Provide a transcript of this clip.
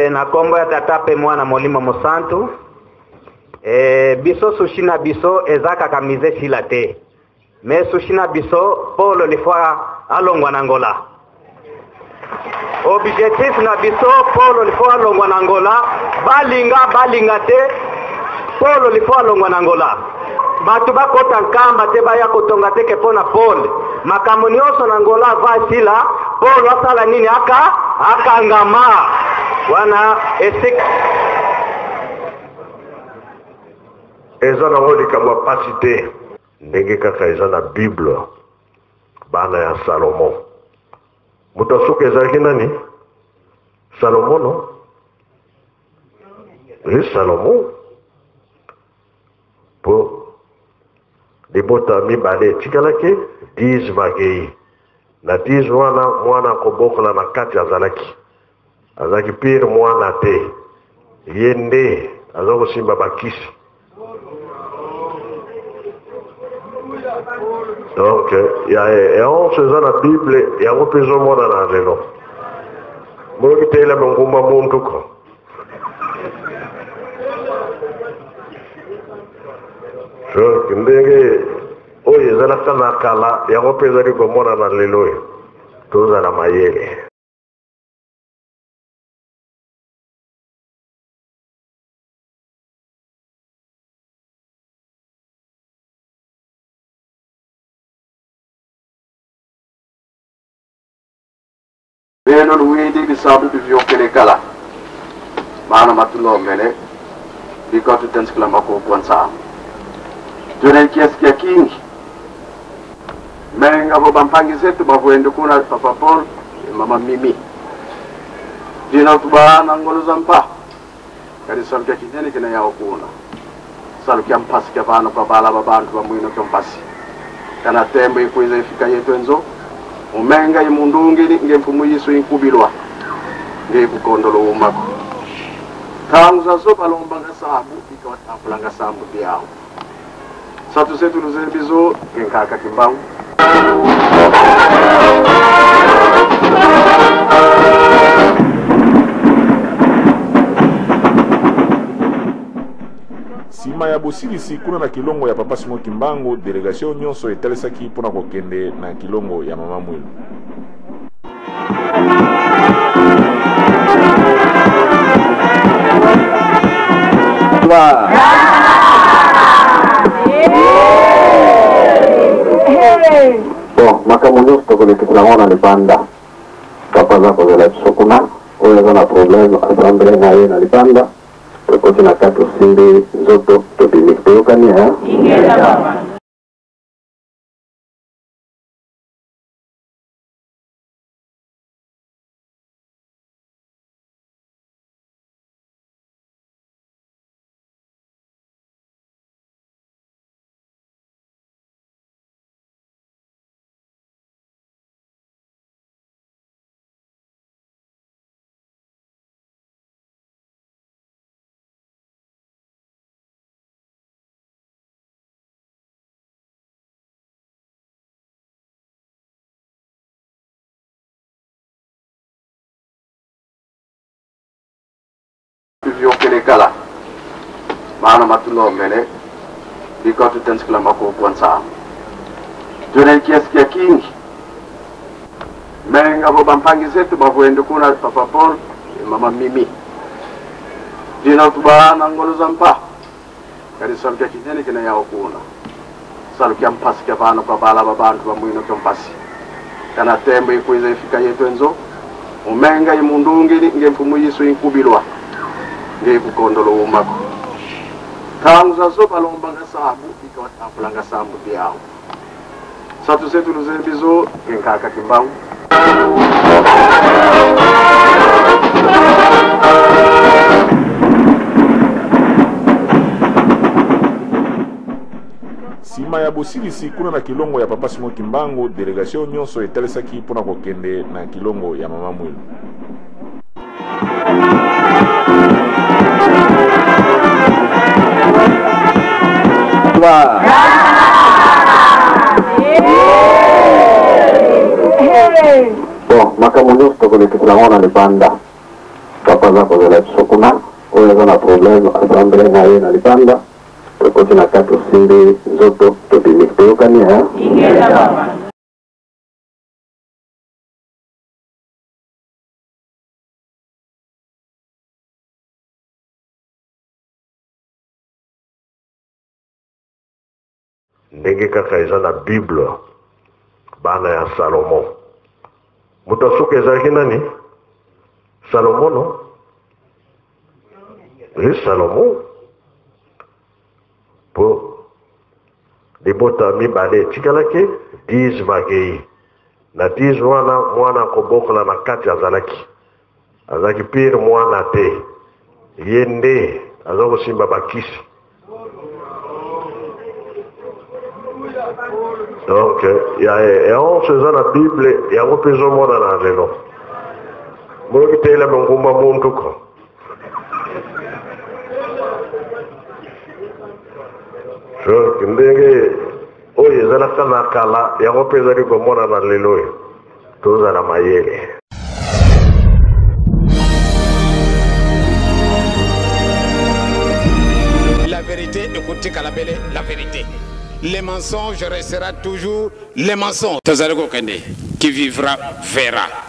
Na kombo ya tatape mwana molimo mosantu. Biso sushina biso ezaka kamize silate. Me sushina biso polo lifwa alongwa nangola. Objectif na biso polo lifwa alongwa nangola. Balinga te polo lifwa alongwa nangola. Batu bakota nkamba te baya kotonga teke pona pole. Makambo nyonso nangola va sila polo asala nini akangama. Wana esik eza na ngoli kama pasite ndenge kaka eza na Bible bana ya Salomo. Mutasuka eza nani? Salomo no? Salomo. Po debota mibale tikalake 10 bagei. Na 10 mwana kobokola na kati azalaki. Azaki pire mwana te. Yende azako simba bakisi. Donc on se dans la Bible il y a besoin de mona na lelo. Mo kitela ngumba muntu ko. So kindenge oye zala kana kala ya besoin de mona na lelo. Toza na mayele. Beno luwidi bisabu bivyokele kala. Maana matulo mele. Bikotu tenskula mako kwanza. Tune kiasi ya kingi. Menga bo bampangi zetu bavuende kuna Papa Paul, Mama Mimi. Dina tubana ngolo zampa. Kadi samkia kijeni kina yao kuna. Salu kia mpasi kia bana kwa bala babantu wa mwino kia mpasi. Kana tembo ikuiza ifika yetu enzo. Umenga imundungi nge mfumu Yesu inkubilwa nge kukondolo umako tangu sopa lombanga sabu ikawatapulanga sambu biao satu setu luzebizo ngenkaka kimbangu Sima ya bosilisi kuna na kilongo ya Papa Simon Kimbangu, delegation nyonso etalesaki pona kokende na kilongo ya Mama Mwilu. Bon, makamu nyonso kule kitulangona lipanda papa zako zela sokuna oyo zana problème assemblée na ye na lipanda Koti na katu simbi zoto topimi kutokani ya ingeza baba vyokele kala. Maana matulo mele. Bikotu tenskula mako kwanza. Tune kiasi ya kingi. Menga bo bampangi zetu bavuende kuna Papa Paul, Mama Mimi. Dina tubana ngolo zampa. Kadi samkia kijeni kina yao kuna. Salu kia mpasi kia bana kwa bala babantu wa mwino kia mpasi. Kana tembo ikuiza ifika yetu enzo. Umenga imundungi nge mfumu Yesu inkubilwa nge kukondolo umako tangu sopa lombanga sabu ikawatapulanga sambu biao satu setu luzebizo ngenkaka kimbangu Sima ya bosilisi kuna na kilongo ya Papa Simon Kimbangu, delegation nyonso etalesaki pona kokende na kilongo ya Mama Mwilu. Bon, makamu nyonso kule kitulangona lipanda papa zako zela tusokuna oyo na problème assemblée na ye na libanda tokoti na kati osimbi nzoto tobimi toyokani ndenge kaka eza na bible bana ya Salomo moto asuka ezalaki nani Salomo no Salomo po libota mibale etikalaki 10 bagei na 10 wana mwana kobokola na kati azalaki pire mwana te ye nde aza kosimba bakisi. Donc il y a 11 dans la Bible, il y a un peu de monde dans la vélo. Moi qui t'ai la mon combat mon tout cas. Je ndenge oye zala kana kala ya ko peza ri ko mona na lelo to za la mayele. La vérité, écoutez Kalabele, la vérité. Les mensonges restera toujours les mensonges. Tazareko Kende, qui vivra verra.